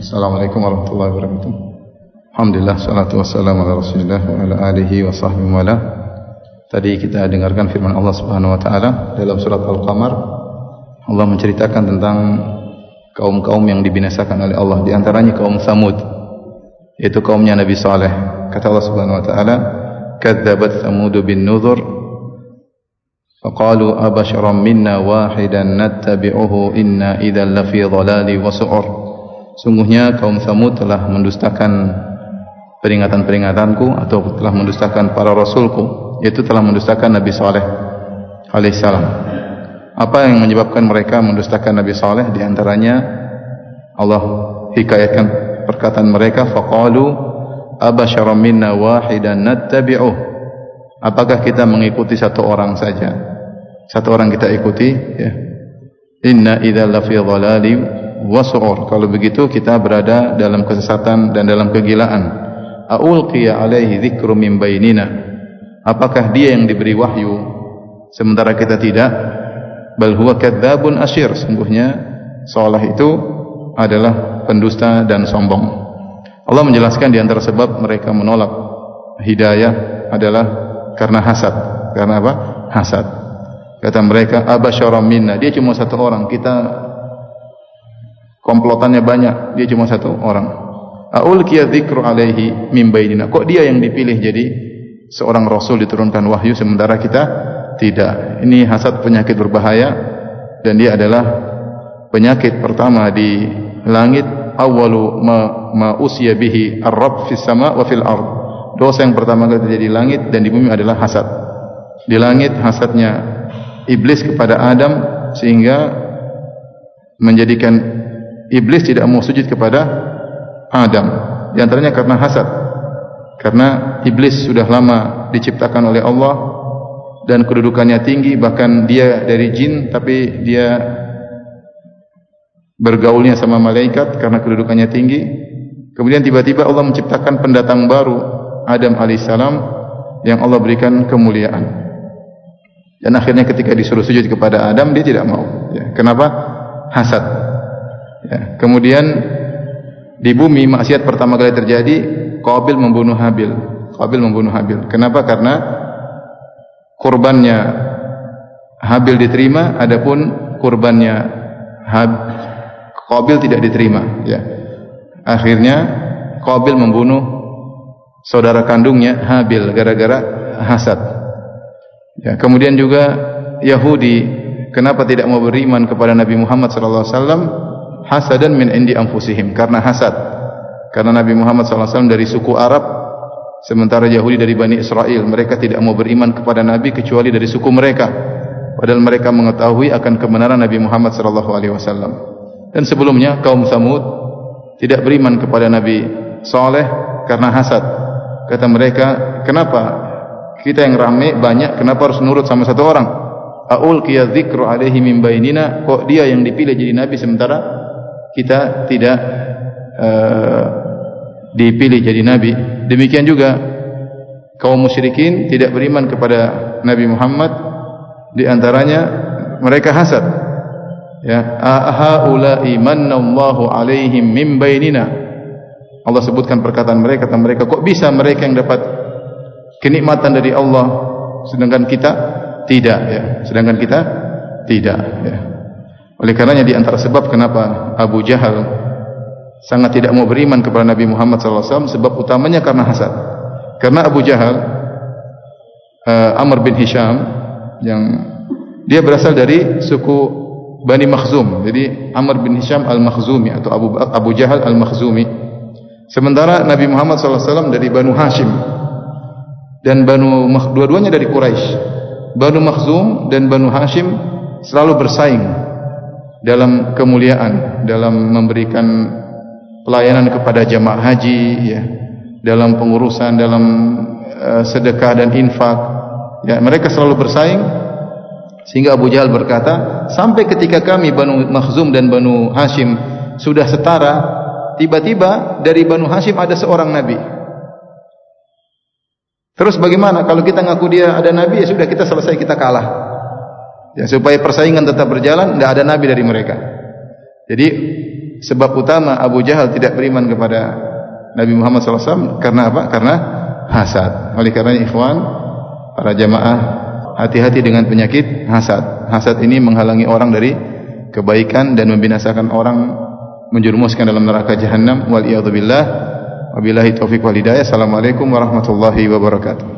Assalamualaikum warahmatullahi wabarakatuh. Alhamdulillah, salatu wassalamu ala Rasulillah wa ala alihi wa sahbihi wa ala. Tadi kita dengarkan firman Allah Subhanahu wa taala dalam surat Al-Qamar. Allah menceritakan tentang kaum-kaum yang dibinasakan oleh Allah, di antaranya kaum Tsamud, yaitu kaumnya Nabi Saleh. Kata Allah Subhanahu wa taala, "Kadzdzabat Tsamud bin nuzur faqalu abasharam minna wahidan nattabi'uhu inna idzal lafi dhalali wa su'ur." Sungguhnya kaum Tsamud telah mendustakan peringatan-peringatanku atau telah mendustakan para rasulku, yaitu telah mendustakan Nabi Saleh alaihissalam. Apa yang menyebabkan mereka mendustakan Nabi Saleh? Di antaranya Allah hikayatkan perkataan mereka, faqalu abasharam minna wahidan nattabi'uh. Apakah kita mengikuti satu orang saja? Satu orang kita ikuti, ya. Inna idzal lafi dhalali wa su'ur. Kalau begitu kita berada dalam kesesatan dan dalam kegilaan. Aulqiya alaihi dzikru min bainina. Apakah dia yang diberi wahyu sementara kita tidak? Bal huwa kadzdzabun asyir. Sungguhnya Saleh itu adalah pendusta dan sombong. Allah menjelaskan di antara sebab mereka menolak hidayah adalah karena hasad. Karena apa? Hasad. Kata mereka, abasyaram minna. Dia cuma satu orang, kita komplotannya banyak, dia cuma satu orang. Aulqiya dzikru alaihi min bainina. Kok dia yang dipilih jadi seorang rasul, diturunkan wahyu sementara kita tidak? Ini hasad, penyakit berbahaya, dan dia adalah penyakit pertama di langit. Awwalu ma usiya bihi ar-rabb fis sama wa fil ard. Dosa yang pertama kali terjadi di langit dan di bumi adalah hasad. Di langit hasadnya iblis kepada Adam sehingga menjadikan iblis tidak mau sujud kepada Adam. Di antaranya karena hasad. Karena iblis sudah lama diciptakan oleh Allah dan kedudukannya tinggi, bahkan dia dari jin tapi dia bergaulnya sama malaikat karena kedudukannya tinggi. Kemudian tiba-tiba Allah menciptakan pendatang baru, Adam alaihissalam, yang Allah berikan kemuliaan. Dan akhirnya ketika disuruh sujud kepada Adam, dia tidak mau. Ya. Kenapa? Hasad. Ya. Kemudian di bumi maksiat pertama kali terjadi, Qabil membunuh Habil. Qabil membunuh Habil. Kenapa? Karena kurbannya Habil diterima, adapun kurbannya Qabil tidak diterima. Ya. Akhirnya Qabil membunuh saudara kandungnya Habil gara-gara hasad. Ya. Kemudian juga Yahudi, kenapa tidak mau beriman kepada Nabi Muhammad SAW? Hasadan min indi anfusihim, karena hasad. Karena Nabi Muhammad SAW dari suku Arab, sementara Yahudi dari Bani Israel. Mereka tidak mau beriman kepada Nabi kecuali dari suku mereka, padahal mereka mengetahui akan kebenaran Nabi Muhammad SAW. Dan sebelumnya kaum Tsamud tidak beriman kepada Nabi Saleh karena hasad. Kata mereka, kenapa kita yang ramai banyak, kenapa harus nurut sama satu orang? Aulqiya dzikru alaihi min bainina. Kok dia yang dipilih jadi nabi sementara kita tidak dipilih jadi nabi? Demikian juga kaum musyrikin tidak beriman kepada Nabi Muhammad, di antaranya mereka hasad. Ya, ahaula'i manallahu alaihim min bainina. Allah sebutkan perkataan mereka, kata mereka, kok bisa mereka yang dapat kenikmatan dari Allah sedangkan kita tidak, ya. Sedangkan kita tidak, ya. Oleh karenanya di antara sebab kenapa Abu Jahal sangat tidak mau beriman kepada Nabi Muhammad SAW, sebab utamanya karena hasad. Karena Abu Jahal, Amr bin Hisham, yang dia berasal dari suku Bani Makhzum. Jadi Amr bin Hisham al-Makhzumi atau Abu Jahal al-Makhzumi. Sementara Nabi Muhammad SAW dari Banu Hashim, dan dua-duanya dari Quraisy. Banu Makhzum dan Banu Hashim selalu bersaing dalam kemuliaan, dalam memberikan pelayanan kepada jamaah haji, ya, dalam pengurusan, dalam sedekah dan infak. Ya, mereka selalu bersaing, sehingga Abu Jahal berkata, sampai ketika kami Banu Makhzum dan Banu Hashim sudah setara, tiba-tiba dari Banu Hashim ada seorang nabi. Terus bagaimana kalau kita ngaku dia ada nabi? Ya sudah, kita selesai, kita kalah. Ya, supaya persaingan tetap berjalan, tidak ada nabi dari mereka. Jadi sebab utama Abu Jahal tidak beriman kepada Nabi Muhammad SAW karena apa? Karena hasad. Oleh karena ikhwan, para jamaah, hati-hati dengan penyakit hasad. Hasad ini menghalangi orang dari kebaikan dan membinasakan orang, menjerumuskan dalam neraka jahanam. Wal iyadzu billah. Wabillahi taufiq wal hidayah. Assalamualaikum warahmatullahi wabarakatuh.